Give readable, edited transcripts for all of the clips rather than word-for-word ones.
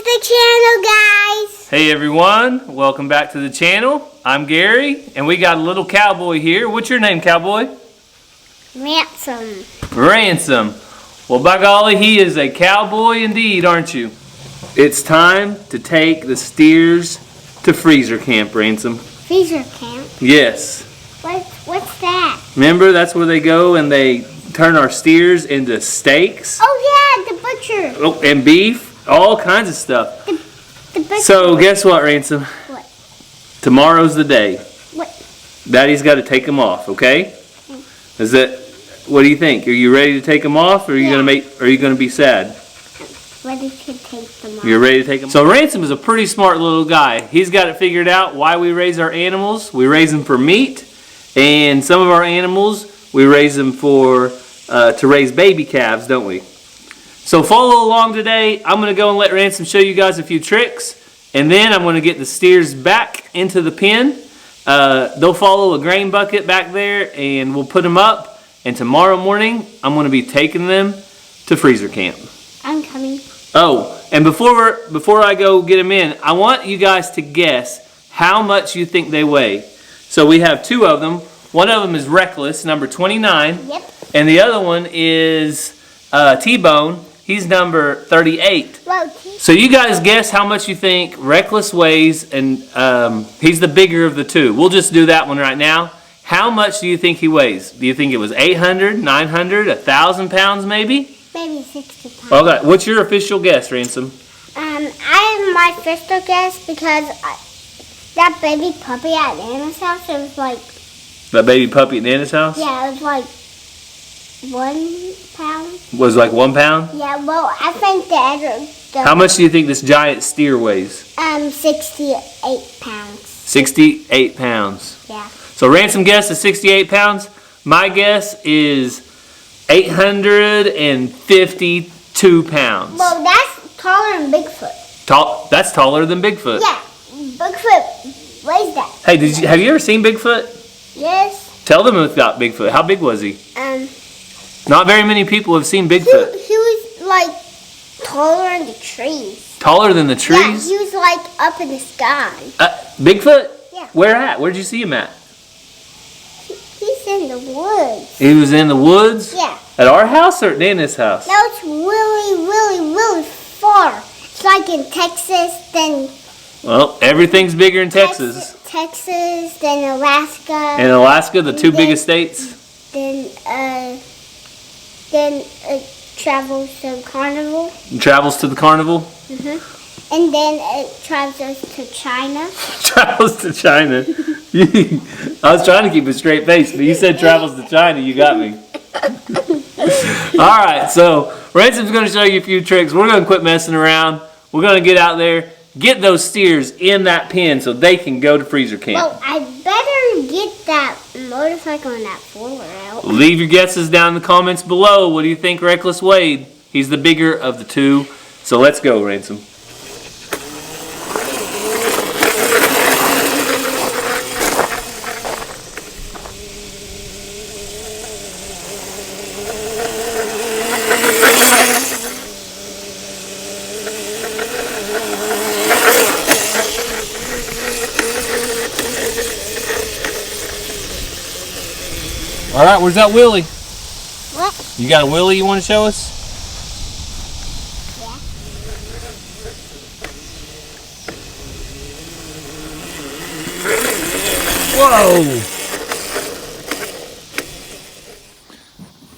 to the channel, guys. Hey everyone, welcome back to the channel. I'm Gary, and we got a little cowboy here. What's your name, cowboy? Ransom. Ransom. Well, by golly, he is a cowboy indeed, aren't you? It's time to take the steers to freezer camp, Ransom. Freezer camp? Yes. What's that? Remember, that's where they go and they turn our steers into steaks. Oh yeah, the butcher. Oh, and beef, all kinds of stuff. The butcher. So guess what, Ransom? What? Tomorrow's the day. What? Daddy's got to take them off, okay? Is that? What do you think? Are you ready to take them off, or are you gonna be sad? Ready to take them off. You're ready to take them off. So Ransom is a pretty smart little guy. He's got it figured out why we raise our animals. We raise them for meat, and some of our animals we raise them for to raise baby calves, don't we? So follow along today. I'm gonna go and let Ransom show you guys a few tricks, and then I'm gonna get the steers back into the pen. They'll follow a grain bucket back there, and we'll put them up. And tomorrow morning, I'm going to be taking them to freezer camp. I'm coming. Oh, and before I go get them in, I want you guys to guess how much you think they weigh. So we have two of them. One of them is Reckless, number 29. Yep. And the other one is T-Bone. He's number 38. Well, So you guys guess how much you think Reckless weighs, and he's the bigger of the two. We'll just do that one right now. How much do you think he weighs? Do you think it was 800, 900, 1,000 pounds maybe? maybe 60 pounds. Okay, what's your official guess, Ransom? I have my official guess because that baby puppy at Nana's house, it was like... That baby puppy at Nana's house? Yeah, it was like 1 pound. Was like 1 pound? Yeah, well, I think the How much do you think this giant steer weighs? 68 pounds. 68 pounds. Yeah. So Ransom guess is 68 pounds. My guess is 852 pounds. Well, that's taller than Bigfoot. That's taller than Bigfoot. Yeah, Bigfoot weighs that. Hey, have you ever seen Bigfoot? Yes. Tell them about Bigfoot. How big was he? Not very many people have seen Bigfoot. He was like taller than the trees. Taller than the trees? Yeah, he was like up in the sky. Bigfoot? Yeah. Where at? Where'd you see him at? He's in the woods. He was in the woods? Yeah. At our house or at Nana's house? No, it's really, really, really far. It's like in Texas, then... Well, everything's bigger in Texas. Texas, then Alaska. And Alaska, the two biggest states? Then it travels to Carnival. It travels to the carnival? And then it travels to China. Travels to China. I was trying to keep a straight face, but you said travels to China. You got me. All right, so Ransom's going to show you a few tricks. We're going to quit messing around. We're going to get out there, get those steers in that pen so they can go to freezer camp. Well, I better get that motorcycle and that four-wheeler out. Leave your guesses down in the comments below. What do you think Reckless weighed? He's the bigger of the two. So let's go, Ransom. All right, where's that wheelie? What? You got a wheelie you want to show us? Yeah. Whoa!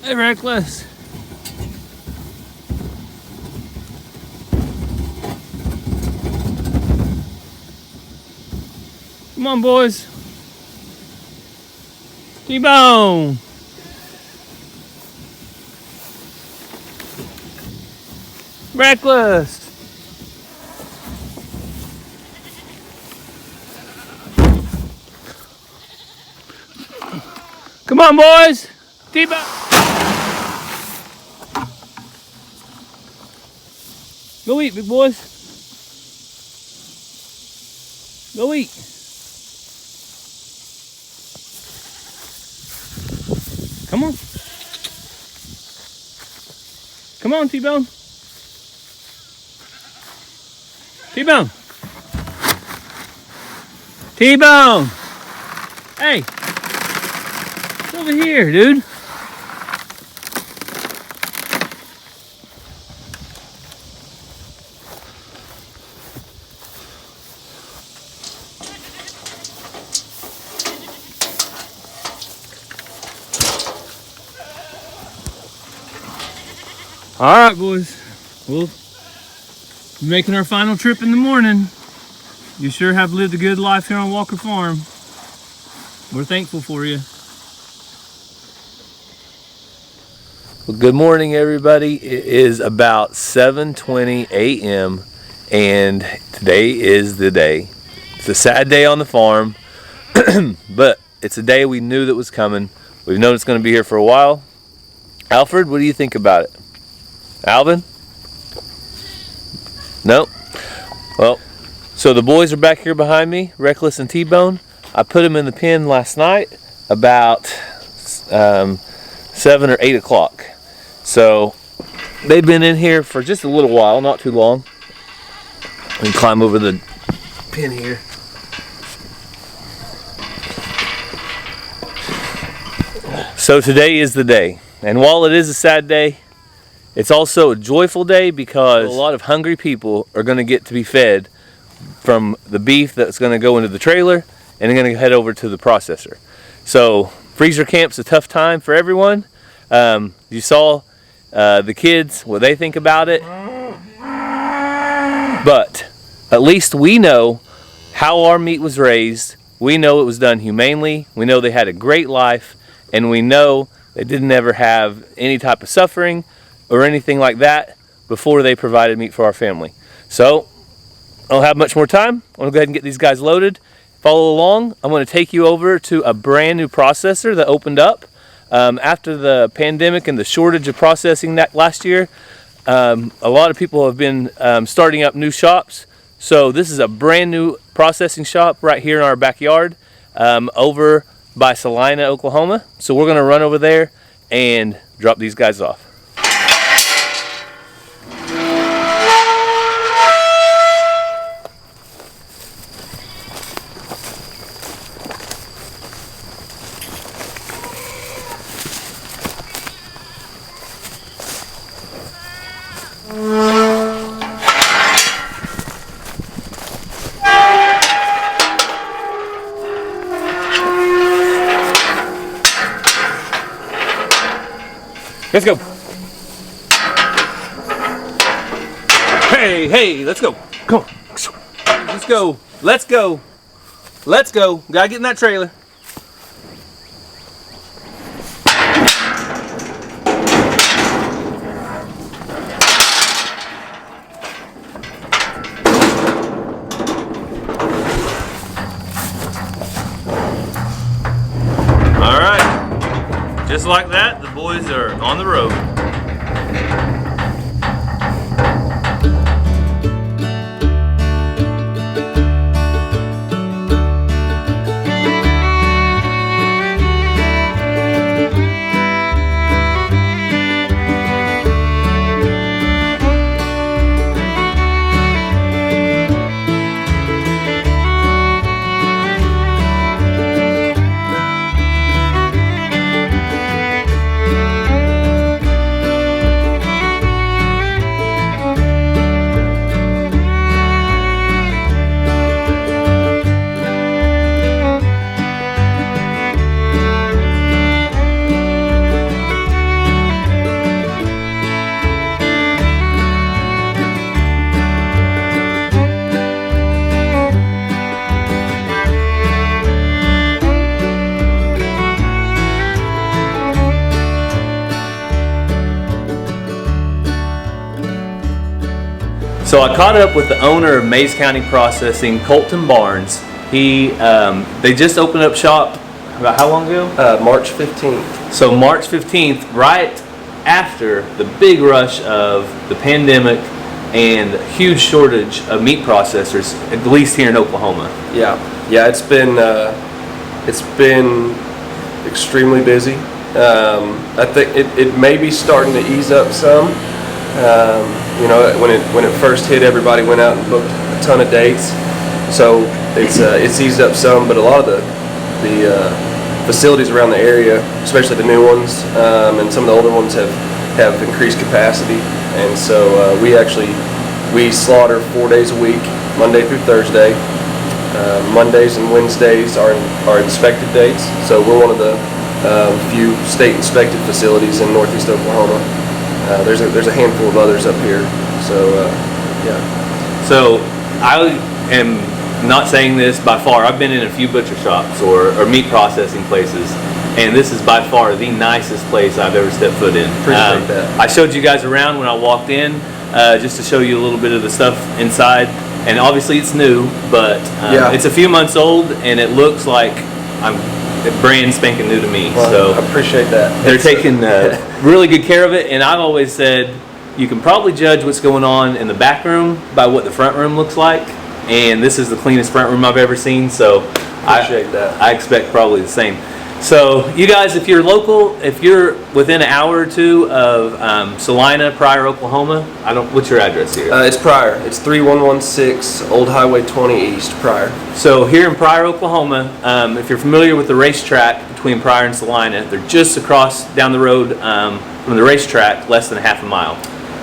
Hey, Reckless. Come on, boys. T-Bone. Reckless. Come on, boys. T-Bone. Go eat, big boys. Go eat. Come on. Come on, T-Bone. T-Bone. T-Bone. Hey. It's over here, dude. All right, boys. We'll be making our final trip in the morning. You sure have lived a good life here on Walker Farm. We're thankful for you. Well, good morning, everybody. It is about 7:20 a.m. and today is the day. It's a sad day on the farm, but it's a day we knew that was coming. We've known it's going to be here for a while. Alfred, what do you think about it? Alvin? Nope. Well, so the boys are back here behind me, Reckless and T-Bone. I put them in the pen last night about 7 or 8 o'clock. So they've been in here for just a little while, not too long. We can climb over the pen here. So today is the day. And while it is a sad day, it's also a joyful day because a lot of hungry people are going to get to be fed from the beef that's going to go into the trailer and they're going to head over to the processor. So freezer camp's a tough time for everyone. You saw the kids, what they think about it. But at least we know how our meat was raised. We know it was done humanely. We know they had a great life. And we know they didn't ever have any type of suffering or anything like that before they provided meat for our family. So I don't have much more time. I'm going to go ahead and get these guys loaded. Follow along. I'm going to take you over to a brand new processor that opened up after the pandemic and the shortage of processing that last year. A lot of people have been starting up new shops. So this is a brand new processing shop right here in our backyard over by Salina, Oklahoma. So we're going to run over there and drop these guys off. Let's go. Hey, let's go. Come on. Let's go. Let's go. Let's go. Gotta get in that trailer. All right. Just like that, the boys are on the road. So I caught up with the owner of Mays County Processing, Colton Barnes. They just opened up shop about how long ago? March 15th. So March 15th, right after the big rush of the pandemic and huge shortage of meat processors, at least here in Oklahoma. Yeah, it's been extremely busy. I think it may be starting to ease up some, You know, when it first hit, everybody went out and booked a ton of dates. So it's eased up some, but a lot of the facilities around the area, especially the new ones, and some of the older ones have increased capacity. And so we slaughter 4 days a week, Monday through Thursday. Mondays and Wednesdays are inspected dates. So we're one of the few state inspected facilities in Northeast Oklahoma. There's a handful of others up here. So yeah. So I am not saying this by far. I've been in a few butcher shops or meat processing places, and this is by far the nicest place I've ever stepped foot in. Appreciate that. I showed you guys around when I walked in, just to show you a little bit of the stuff inside. And obviously it's new, but it's a few months old, and it looks like I'm brand spanking new to me. Well, so I appreciate that. they're taking really good care of it, and I've always said you can probably judge what's going on in the back room by what the front room looks like, and this is the cleanest front room I've ever seen. So Appreciate that. I expect probably the same. So you guys, if you're local, if you're within an hour or two of Salina, Pryor, Oklahoma, what's your address here? It's Pryor. It's 3116 Old Highway 20 East, Pryor. So here in Pryor, Oklahoma, if you're familiar with the racetrack between Pryor and Salina, they're just across down the road from the racetrack, less than half a mile.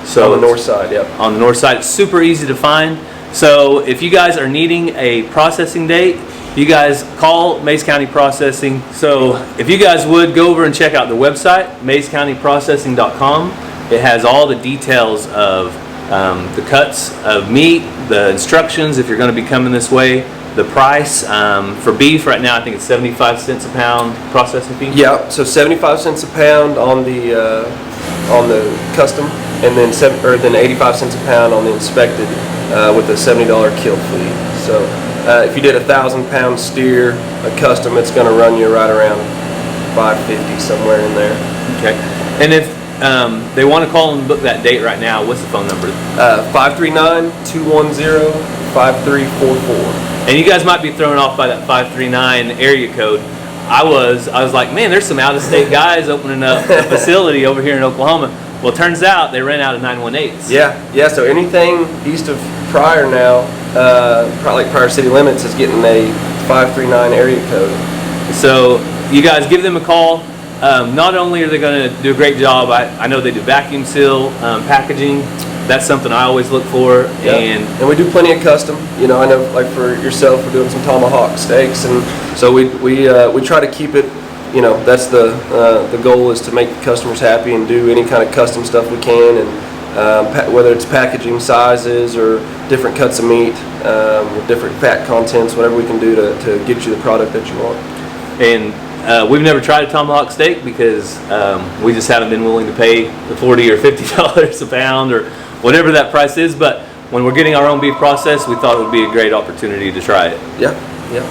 So on the north side, yep. On the north side, it's super easy to find. So if you guys are needing a processing date, you guys call Mays County Processing. So if you guys would go over and check out the website, mayscountyprocessing.com. It has all the details of the cuts of meat, the instructions if you're going to be coming this way, the price for beef right now. I think it's 75 cents a pound processing fee. Yeah, so 75 cents a pound on the custom, and then 85 cents a pound on the inspected with a $70 kill fee. So if you did a 1,000-pound steer, a custom, it's going to run you right around $550 somewhere in there. Okay. And if they want to call and book that date right now, what's the phone number? 539-210-5344. And you guys might be thrown off by that 539 area code. I was like, man, there's some out-of-state guys opening up a facility over here in Oklahoma. Well, it turns out they ran out of 918s. Yeah. So anything east of Pryor now, probably like Pryor city limits, is getting a 539 area code. So you guys give them a call. Not only are they going to do a great job, I know they do vacuum seal, packaging. That's something I always look for. Yep. And we do plenty of custom. You know, I know like for yourself, we're doing some tomahawk steaks, and so we try to keep it. You know, that's the goal is to make the customers happy and do any kind of custom stuff we can, and whether it's packaging sizes or different cuts of meat, with different fat contents, whatever we can do to get you the product that you want. And we've never tried a tomahawk steak because we just haven't been willing to pay the $40 or $50 a pound or whatever that price is. But when we're getting our own beef processed, we thought it would be a great opportunity to try it. Yeah.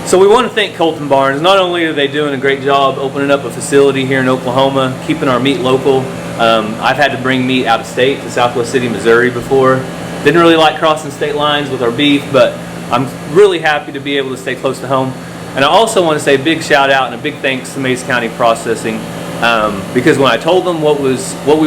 So we want to thank Colton Barnes. Not only are they doing a great job opening up a facility here in Oklahoma, keeping our meat local. I've had to bring meat out of state to Southwest City, Missouri before. Didn't really like crossing state lines with our beef, but I'm really happy to be able to stay close to home. And I also want to say a big shout out and a big thanks to Mays County Processing, because when I told them what we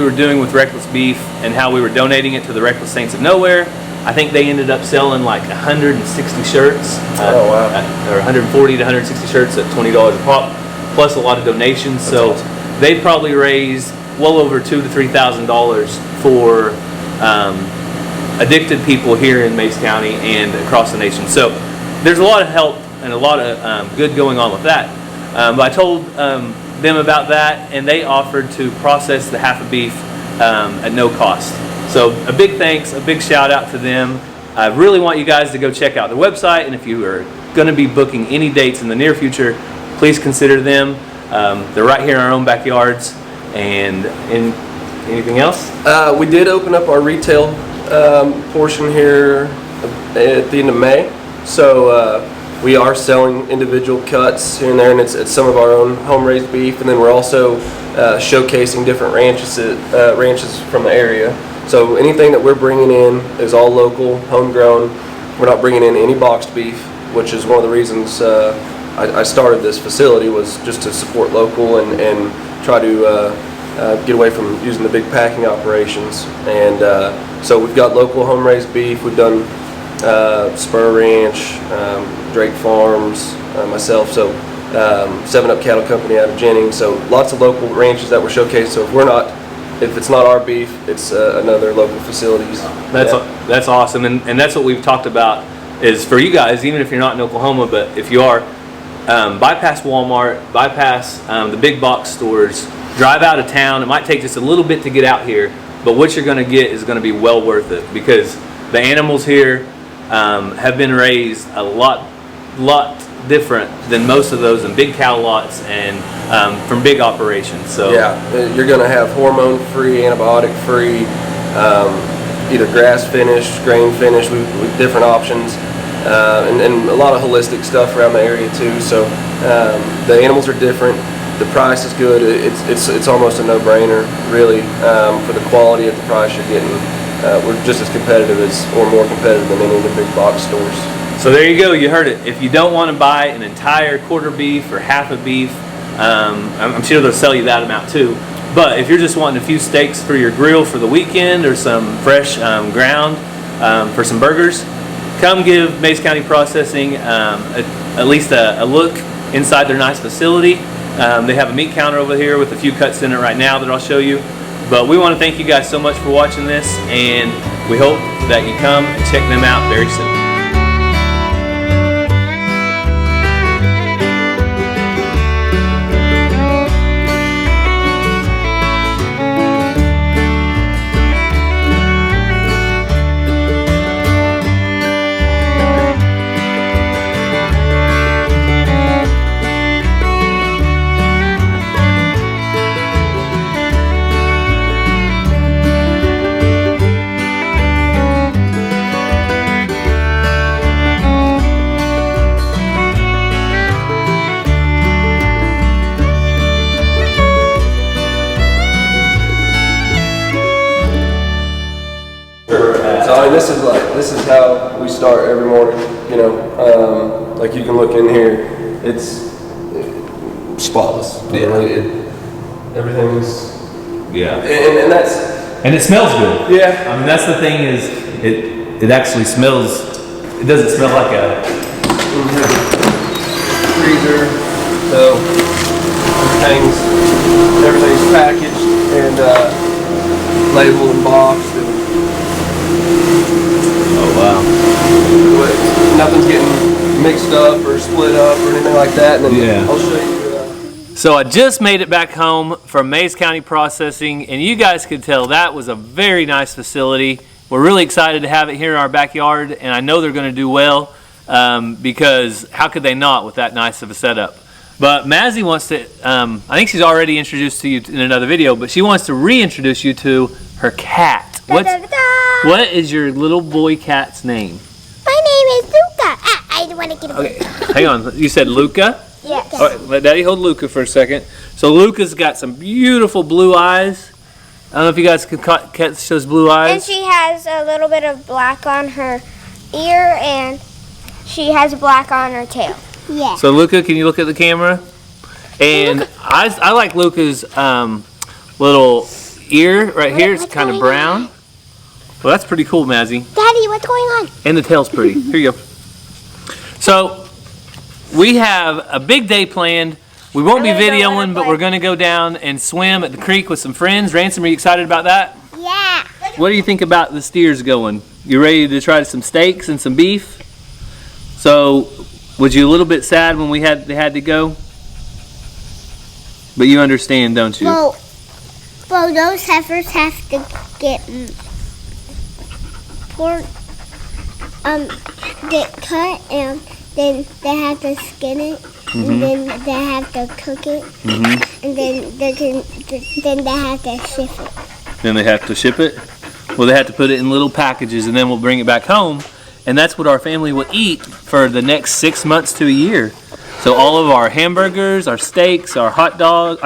were doing with Reckless Beef and how we were donating it to the Reckless Saints of Nowhere, I think they ended up selling like 160 shirts, or 140 to 160 shirts at $20 a pop, plus a lot of donations. That's so awesome. They probably raised well over $2,000 to $3,000 for addicted people here in Mays County and across the nation. So there's a lot of help and a lot of good going on with that. But I told them about that, and they offered to process the half a beef at no cost. So a big thanks, a big shout out to them. I really want you guys to go check out the website, and if you are going to be booking any dates in the near future, please consider them. They're right here in our own backyards. And anything else? We did open up our retail portion here at the end of May. So we are selling individual cuts here and there, and it's some of our own home-raised beef, and then we're also showcasing different ranches from the area. So anything that we're bringing in is all local, homegrown. We're not bringing in any boxed beef, which is one of the reasons I started this facility, was just to support local and try to get away from using the big packing operations. And so we've got local home-raised beef. We've done Spur Ranch, Drake Farms, myself. So 7 Up Cattle Company out of Jennings. So lots of local ranches that were showcased. So if it's not our beef, it's another local facilities. That's awesome, and that's what we've talked about is for you guys, even if you're not in Oklahoma, but if you are, bypass Walmart, bypass the big box stores, drive out of town. It might take just a little bit to get out here, but what you're going to get is going to be well worth it, because the animals here have been raised a lot different than most of those in big cow lots and from big operations. So yeah, you're going to have hormone-free, antibiotic-free, either grass finished, grain finished, with different options, and a lot of holistic stuff around the area too. So the animals are different. The price is good. It's almost a no-brainer, really, for the quality at the price you're getting. We're just as competitive as, or more competitive than any of the big box stores. So there you go, you heard it. If you don't want to buy an entire quarter beef or half a beef, I'm sure they'll sell you that amount too. But if you're just wanting a few steaks for your grill for the weekend, or some fresh ground for some burgers, come give Mays County Processing at least a look inside their nice facility. They have a meat counter over here with a few cuts in it right now that I'll show you. But we want to thank you guys so much for watching this, and we hope that you come and check them out very soon. So I mean, this is how we start every morning. You know, like you can look in here, it's spotless. Yeah. Everything's and that's and it smells good. yeah. I mean, that's the thing is it actually smells. It doesn't smell like a freezer. So everything's packaged and labeled and boxed. Oh wow. Nothing's getting mixed up or split up or anything like that. And then Yeah. I'll show you. So I just made it back home from Mays County Processing, and you guys could tell that was a very nice facility. We're really excited to have it here in our backyard, and I know they're going to do well, because how could they not with that nice of a setup? But Mazzy wants to, I think she's already introduced to you in another video, but she wants to reintroduce you to her cat. What is your little boy cat's name? My name is Luca. I want to get away. Okay, hang on. You said Luca? Yes. All right, let Daddy hold Luca for a second. So Luca's got some beautiful blue eyes. I don't know if you guys could catch those blue eyes. And she has a little bit of black on her ear, and she has black on her tail. Yeah. So Luca, can you look at the camera? And I like Luca's little ear right here. It's kind of brown. Well, that's pretty cool, Mazzy. Daddy, what's going on? And the tail's pretty. Here you go. So we have a big day planned. We won't be videoing, but we're going to go down and swim at the creek with some friends. Ransom, are you excited about that? Yeah. What do you think about the steers going? You ready to try some steaks and some beef? So, was you a little bit sad when they had to go? But you understand, don't you? Well, those heifers have to get cut, and then they have to skin it, and then they have to cook it, and then they have to ship it. Then they have to ship it? Well, they have to put it in little packages, and then we'll bring it back home. And that's what our family will eat for the next 6 months to a year. So all of our hamburgers, our steaks, our hot dogs,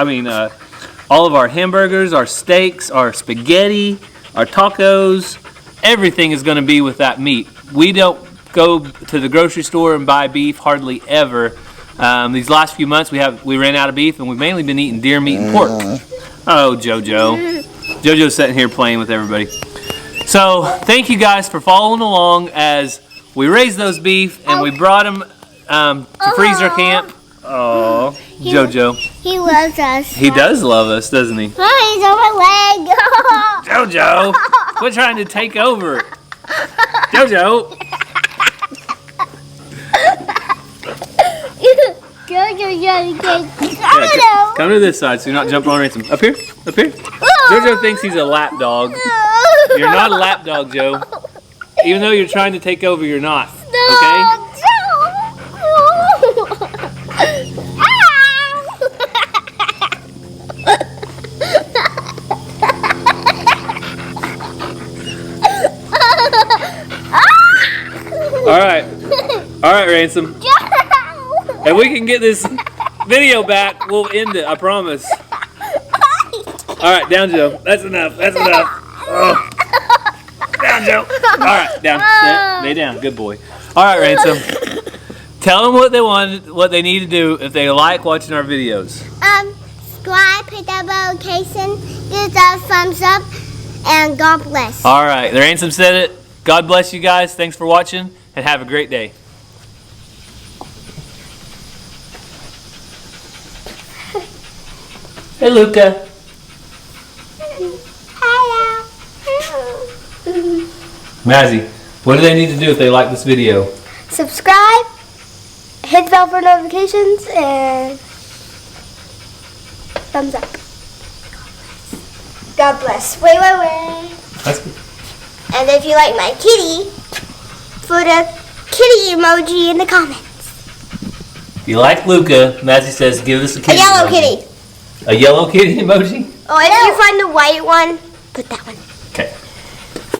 all of our hamburgers, our steaks, our spaghetti, our tacos, everything is going to be with that meat. We don't go to the grocery store and buy beef hardly ever. These last few months we ran out of beef, and we've mainly been eating deer meat and pork. Oh, JoJo. JoJo's sitting here playing with everybody. So, thank you guys for following along as we raised those beef and we brought them to freezer camp. Oh, JoJo. He loves us. He does love us, doesn't he? Oh, he's on my leg. JoJo, quit trying to take over. JoJo. Come to this side so you're not jumping on Ransom. Up here, up here. JoJo thinks he's a lap dog. You're not a lap dog, Joe. Even though you're trying to take over, you're not. Okay? All right, Ransom. If we can get this video back, we'll end it. I promise. All right, down, Joe. That's enough. That's enough. Oh. Down, Joe. All right, down. Lay down. Good boy. All right, Ransom. Tell them what they want, what they need to do if they like watching our videos. Subscribe, hit that notification, give us a thumbs up, and God bless. All right, the Ransom said it. God bless you guys. Thanks for watching, and have a great day. Hey, Luca. Hello. Mazzy, what do they need to do if they like this video? Subscribe, hit the bell for notifications, and thumbs up. God bless. Wait. That's good. And if you like my kitty, put a kitty emoji in the comments. If you like Luca, Mazzy says give us a kitty A yellow emoji. kitty. A yellow kitty emoji? Oh, if you find a white one, put that one.